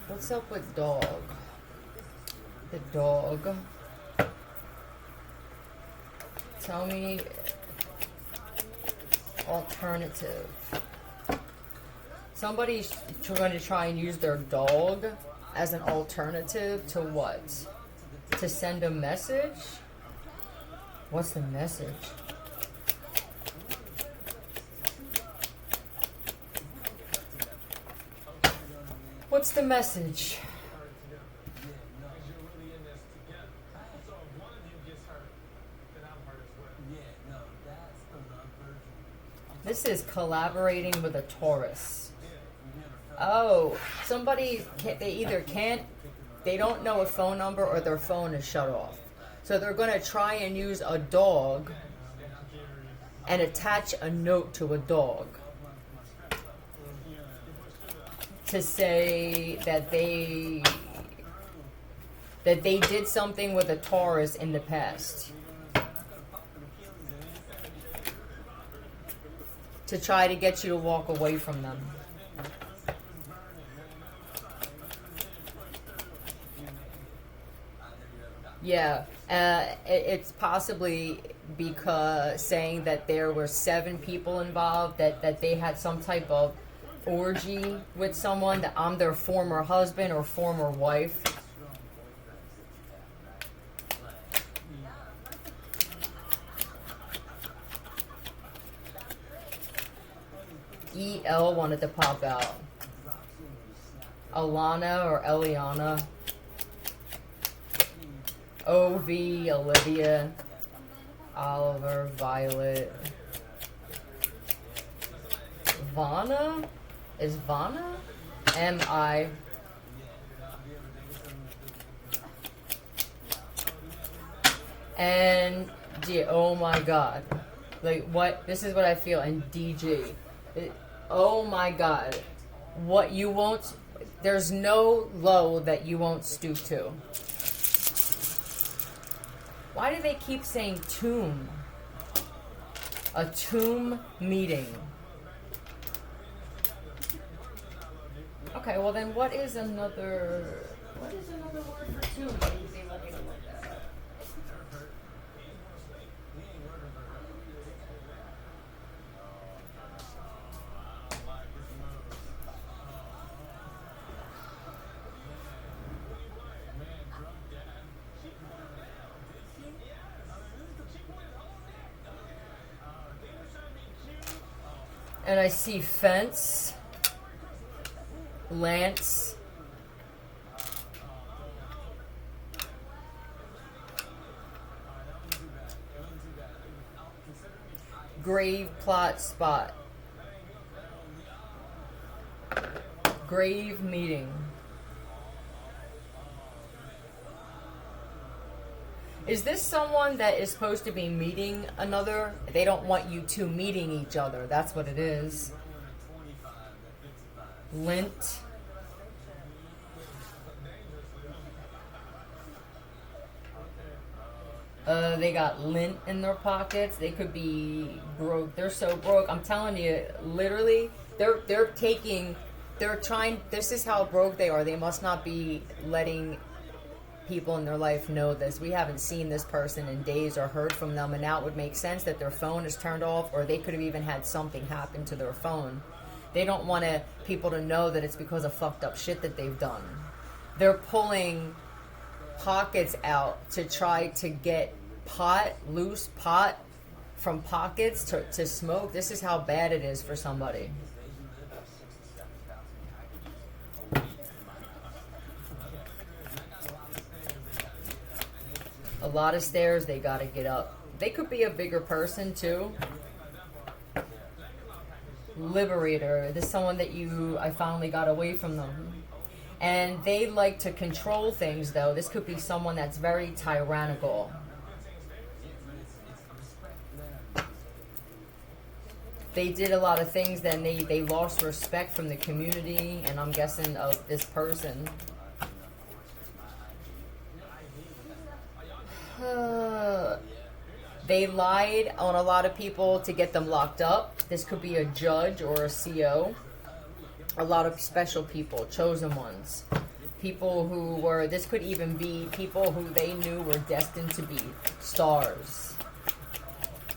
What's up with dog? The dog. Tell me alternative. Somebody's going to try and use their dog as an alternative to what? To send a message? What's the message? What's the message? This is collaborating with a Taurus. Oh, somebody, they either can't, they don't know a phone number or their phone is shut off. So they're going to try and use a dog and attach a note to a dog to say that they did something with a Taurus in the past. To try to get you to walk away from them. Yeah, it's possibly because saying that there were 7 people involved, that they had some type of orgy with someone, that I'm their former husband or former wife. EL wanted to pop out. Alana or Eliana. OV, Olivia. Oliver, Violet. Vana? Is Vana? M-I. And, yeah, oh my god. Like, what? This is what I feel. And DJ. Oh my god. What you won't... There's no low that you won't stoop to. Why do they keep saying tomb? A tomb meeting. Okay, well then what is another... What is another word for tomb? And I see fence, lance, grave plot spot, grave meeting. Is this someone that is supposed to be meeting another? They don't want you two meeting each other. That's what it is. Lint. They got lint in their pockets. They could be broke. They're so broke. I'm telling you, literally, they're trying. This is how broke they are. They must not be letting people in their life know this. We haven't seen this person in days or heard from them, and now it would make sense that their phone is turned off, or they could have even had something happen to their phone. They don't want people to know that it's because of fucked up shit that they've done. They're pulling pockets out to try to get loose pot from pockets to smoke. This is how bad it is for somebody. A lot of stairs they gotta get up. They could be a bigger person too. Liberator. This is someone that I finally got away from them. And they like to control things though. This could be someone that's very tyrannical. They did a lot of things, then they lost respect from the community, and I'm guessing of this person. They lied on a lot of people to get them locked up. This could be a judge or a CO. A lot of special people, chosen ones. People who were, this could even be people who they knew were destined to be stars.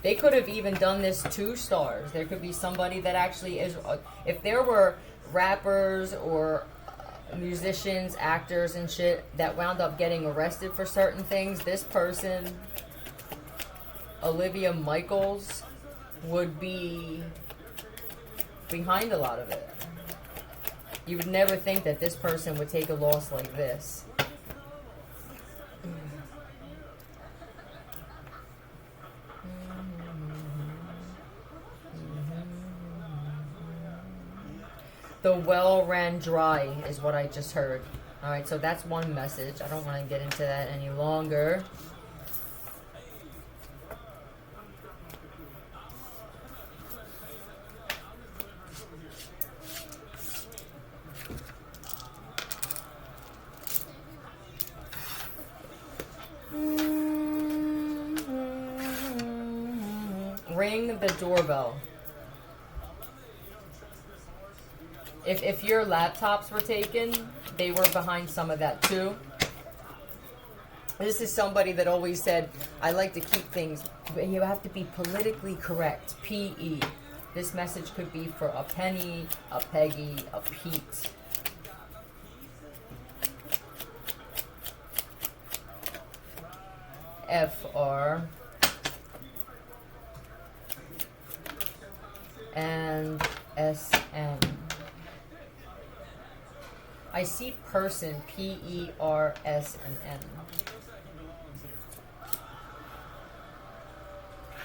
They could have even done this to stars. There could be somebody that actually is, if there were rappers or musicians, actors and shit that wound up getting arrested for certain things, this person, Olivia Michaels, would be behind a lot of it. You would never think that this person would take a loss like this. The well ran dry is what I just heard. Alright, so that's one message. I don't want to get into that any longer. Ring the doorbell. If your laptops were taken, they were behind some of that too. This is somebody that always said, I like to keep things, but you have to be politically correct. P-E. This message could be for a Penny, a Peggy, a Pete. F-R. And S-N. I see person, P-E-R-S-N-N.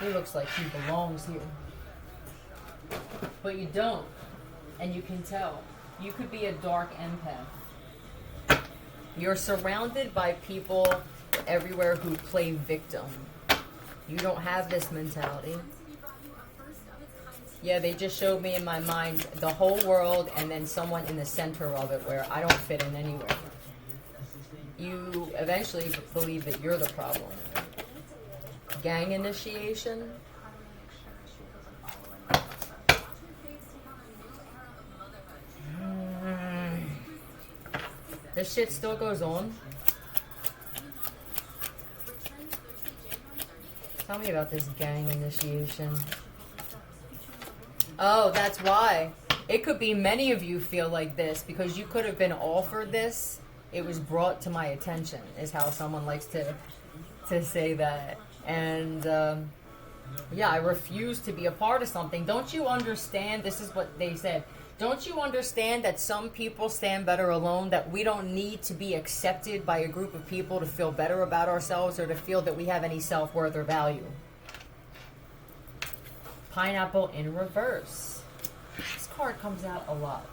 He looks like he belongs here. But you don't. And you can tell. You could be a dark empath. You're surrounded by people everywhere who play victim. You don't have this mentality. Yeah, they just showed me in my mind the whole world and then someone in the center of it where I don't fit in anywhere. You eventually believe that you're the problem. Gang initiation. This shit still goes on. Tell me about this gang initiation. Oh, that's why. It could be many of you feel like this because you could have been offered this. It was brought to my attention, is how someone likes to say that. And yeah, I refuse to be a part of something. Don't you understand? This is what they said. Don't you understand that some people stand better alone? That we don't need to be accepted by a group of people to feel better about ourselves or to feel that we have any self-worth or value. Pineapple in reverse. This card comes out a lot.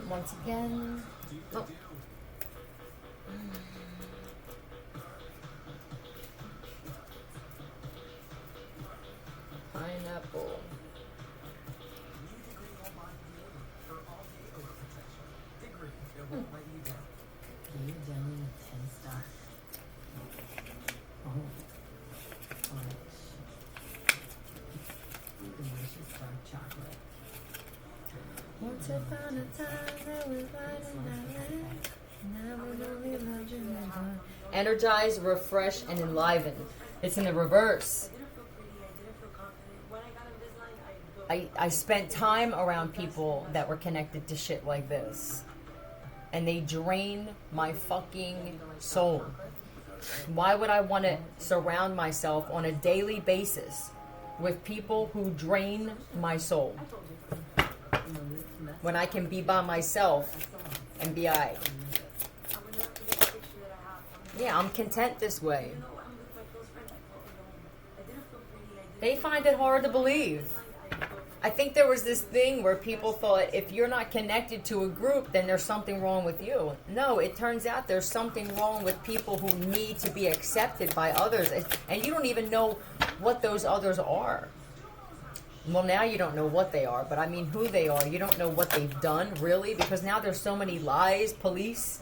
Once again. Oh. Pineapple. Once upon a time there was light in my energize, refresh, and enliven. It's in the reverse. I spent time around people that were connected to shit like this. And they drain my fucking soul. Why would I want to surround myself on a daily basis with people who drain my soul? When I can be by myself and be alright. Yeah, I'm content this way. They find it hard to believe. I think there was this thing where people thought if you're not connected to a group, then there's something wrong with you. No, it turns out there's something wrong with people who need to be accepted by others. And you don't even know what those others are. Well, now you don't know what they are, but I mean who they are. You don't know what they've done, really, because now there's so many lies, police.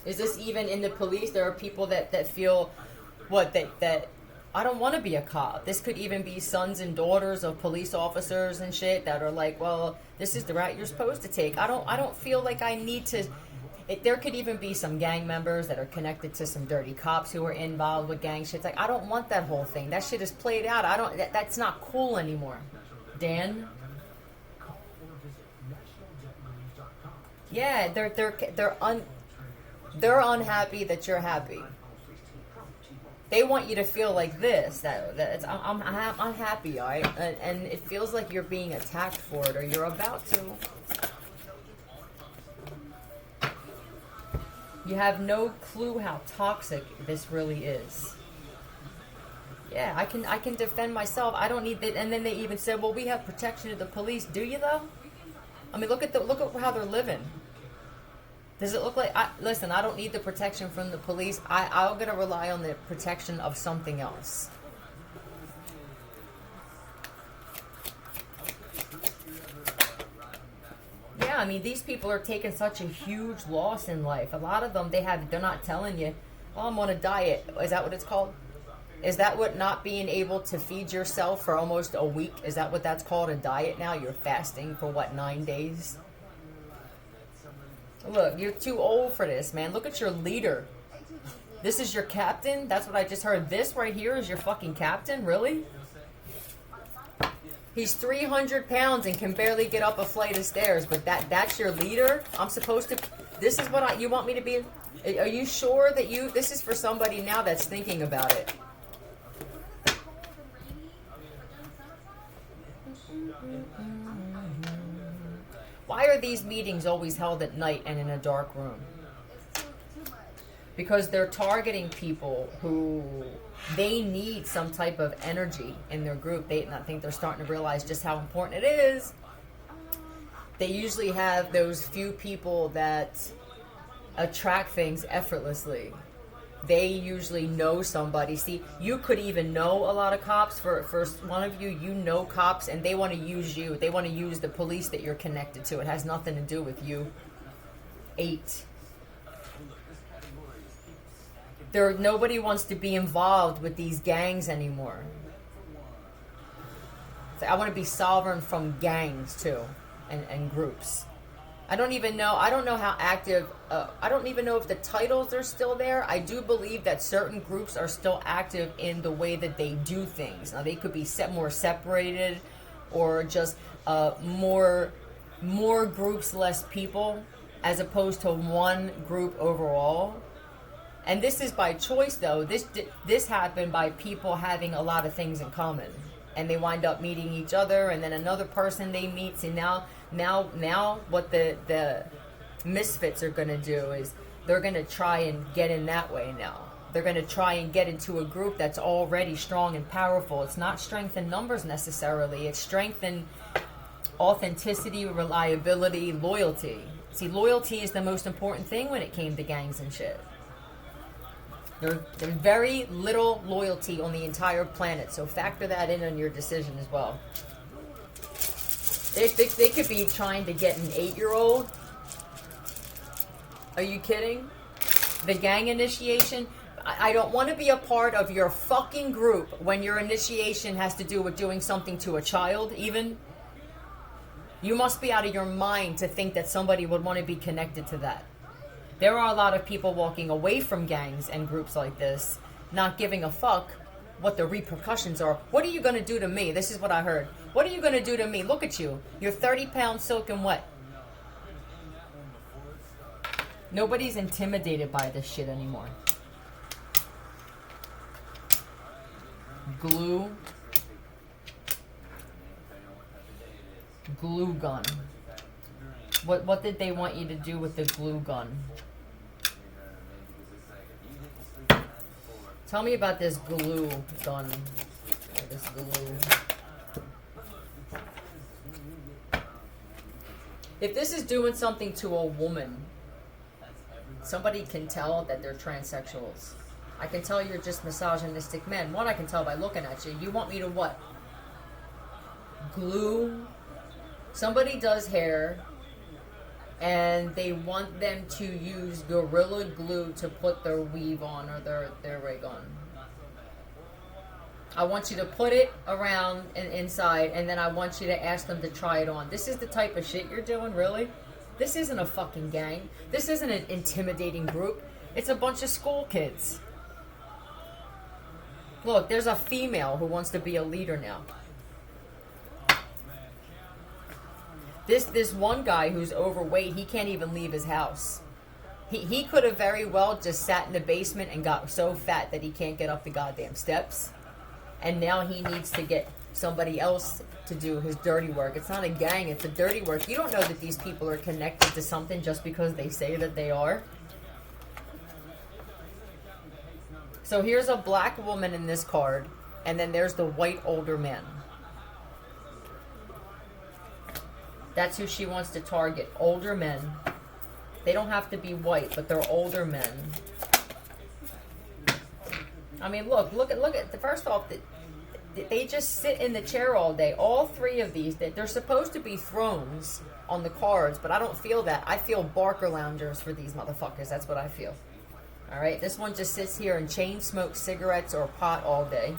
Is this even in the police? There are people that feel, what, that I don't want to be a cop. This could even be sons and daughters of police officers and shit that are like, well, this is the route you're supposed to take. I don't feel like I need to. There could even be some gang members that are connected to some dirty cops who are involved with gang shit. It's like, I don't want that whole thing. That shit is played out. That's not cool anymore. Dan? Yeah, they're unhappy that you're happy. They want you to feel like this. I'm happy, all right? And it feels like you're being attacked for it, or you're about to. You have no clue how toxic this really is. Yeah, I can defend myself. I don't need that. And then they even said, well, we have protection of the police. Do you though? I mean, look at how they're living. Does it look like? Listen, I don't need the protection from the police. I'm gonna rely on the protection of something else. Yeah, I mean, these people are taking such a huge loss in life. A lot of them, they're not telling you, oh, I'm on a diet. Is that what it's called? Is that what not being able to feed yourself for almost a week? Is that what that's called, a diet now? You're fasting for what, 9 days? Look, you're too old for this, man. Look at your leader. This is your captain? That's what I just heard. This right here is your fucking captain? Really? He's 300 pounds and can barely get up a flight of stairs, but that's your leader? I'm supposed to... This is what you want me to be... Are you sure that this is for somebody now that's thinking about it? Why are these meetings always held at night and in a dark room? Because they're targeting people who they need some type of energy in their group. I think they're starting to realize just how important it is. They usually have those few people that attract things effortlessly. They usually know somebody. See, you could even know a lot of cops. For one of you, you know cops, and they want to use you. They want to use the police that you're connected to. It has nothing to do with you. 8. Nobody wants to be involved with these gangs anymore. So I want to be sovereign from gangs too, and groups. I don't know how active, I don't even know if the titles are still there. I do believe that certain groups are still active in the way that they do things. Now, they could be more separated, or just more groups, less people, as opposed to one group overall. And this is by choice, though. This happened by people having a lot of things in common. And they wind up meeting each other, and then another person they meet. See, now what the misfits are going to do is they're going to try and get in that way now. They're going to try and get into a group that's already strong and powerful. It's not strength in numbers necessarily. It's strength in authenticity, reliability, loyalty. See, loyalty is the most important thing when it came to gangs and shit. There's very little loyalty on the entire planet, so factor that in on your decision as well. They could be trying to get an 8-year-old. Are you kidding? The gang initiation. I don't want to be a part of your fucking group when your initiation has to do with doing something to a child, even. You must be out of your mind to think that somebody would want to be connected to that. There are a lot of people walking away from gangs and groups like this, not giving a fuck what the repercussions are. What are you going to do to me? This is what I heard. What are you going to do to me? Look at you. You're 30 pounds soaking wet. Nobody's intimidated by this shit anymore. Glue gun. What did they want you to do with the glue gun? Tell me about this glue gun. This glue. If this is doing something to a woman, somebody can tell that they're transsexuals. I can tell you're just misogynistic men. One, I can tell by looking at you. You want me to what? Glue? Somebody does hair, and they want them to use Gorilla Glue to put their weave on or their wig on. I want you to put it around and inside, and then I want you to ask them to try it on. This is the type of shit you're doing, really? This isn't a fucking gang. This isn't an intimidating group. It's a bunch of school kids. Look, there's a female who wants to be a leader now. This one guy who's overweight, he can't even leave his house. He could have very well just sat in the basement and got so fat that he can't get up the goddamn steps. And now he needs to get somebody else to do his dirty work. It's not a gang, it's a dirty work. You don't know that these people are connected to something just because they say that they are. So here's a black woman in this card, and then there's the white older man. That's who she wants to target. Older men. They don't have to be white, but they're older men. I mean, look at, first off, they just sit in the chair all day. All three of these, they're supposed to be thrones on the cards, but I don't feel that. I feel Barker loungers for these motherfuckers. That's what I feel. All right, this one just sits here and chain smokes cigarettes or pot all day.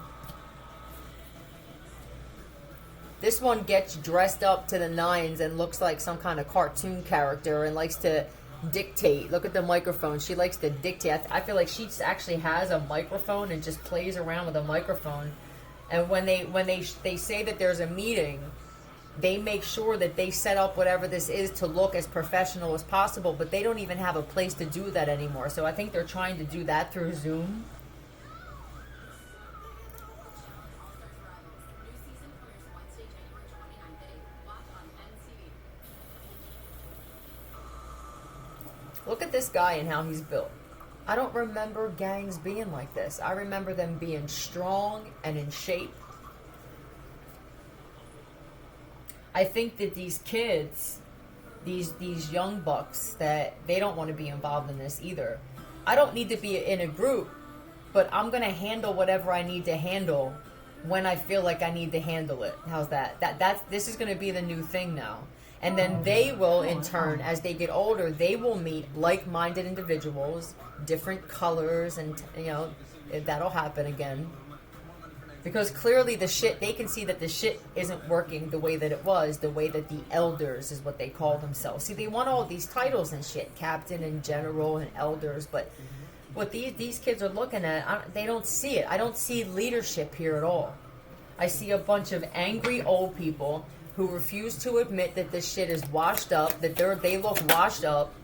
This one gets dressed up to the nines and looks like some kind of cartoon character and likes to dictate. Look at the microphone. She likes to dictate. I feel like she actually has a microphone and just plays around with a microphone. And when they say that there's a meeting, they make sure that they set up whatever this is to look as professional as possible, but they don't even have a place to do that anymore. So I think they're trying to do that through Zoom. Look at this guy and how he's built. I don't remember gangs being like this. I remember them being strong and in shape. I think that these kids, these young bucks, that they don't want to be involved in this either. I don't need to be in a group, but I'm going to handle whatever I need to handle when I feel like I need to handle it. How's that? This is going to be the new thing now. And then they will, in turn, as they get older, they will meet like-minded individuals, different colors, and, you know, that'll happen again. Because clearly they can see that the shit isn't working the way that it was, the way that the elders is what they call themselves. See, they want all these titles and shit, captain and general and elders, but what these kids are looking at, they don't see it. I don't see leadership here at all. I see a bunch of angry old people who refuse to admit that this shit is washed up, that they look washed up.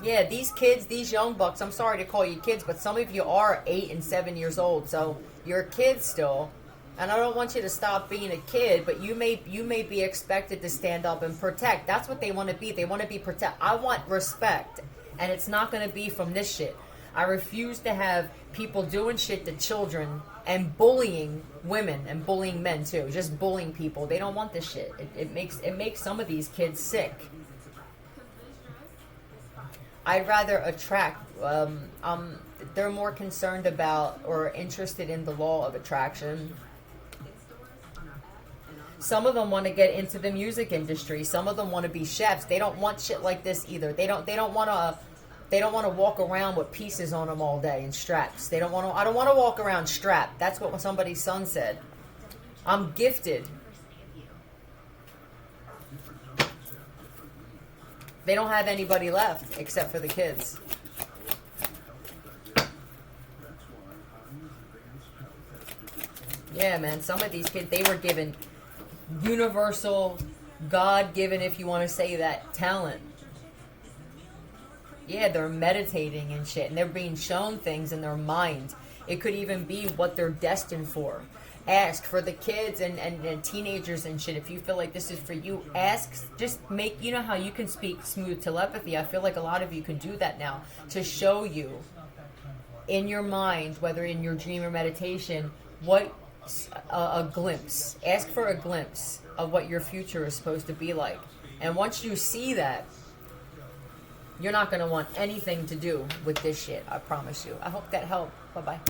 Yeah, these kids, these young bucks, I'm sorry to call you kids, but some of you are 8 and 7 years old, so you're kids still. And I don't want you to stop being a kid, but you may be expected to stand up and protect. That's what they want to be. They want to be protect. I want respect, and it's not going to be from this shit. I refuse to have people doing shit to children and bullying women and bullying men too. Just bullying people. They don't want this shit. It makes some of these kids sick. I'd rather attract. They're more concerned about or interested in the law of attraction. Some of them want to get into the music industry. Some of them want to be chefs. They don't want shit like this either. They don't want to. They don't want to walk around with pieces on them all day and straps. They don't want to. I don't want to walk around strapped. That's what somebody's son said. I'm gifted. They don't have anybody left except for the kids. Yeah, man. Some of these kids, they were given universal, God-given, if you want to say that, talent. Yeah, they're meditating and shit, and they're being shown things in their mind. It could even be what they're destined for. Ask for the kids and teenagers and shit. If you feel like this is for you, ask. Just make, you know how you can speak smooth telepathy. I feel like a lot of you can do that now to show you in your mind, whether in your dream or meditation, what a glimpse. Ask for a glimpse of what your future is supposed to be like. And once you see that, you're not going to want anything to do with this shit. I promise you. I hope that helped. Bye-bye.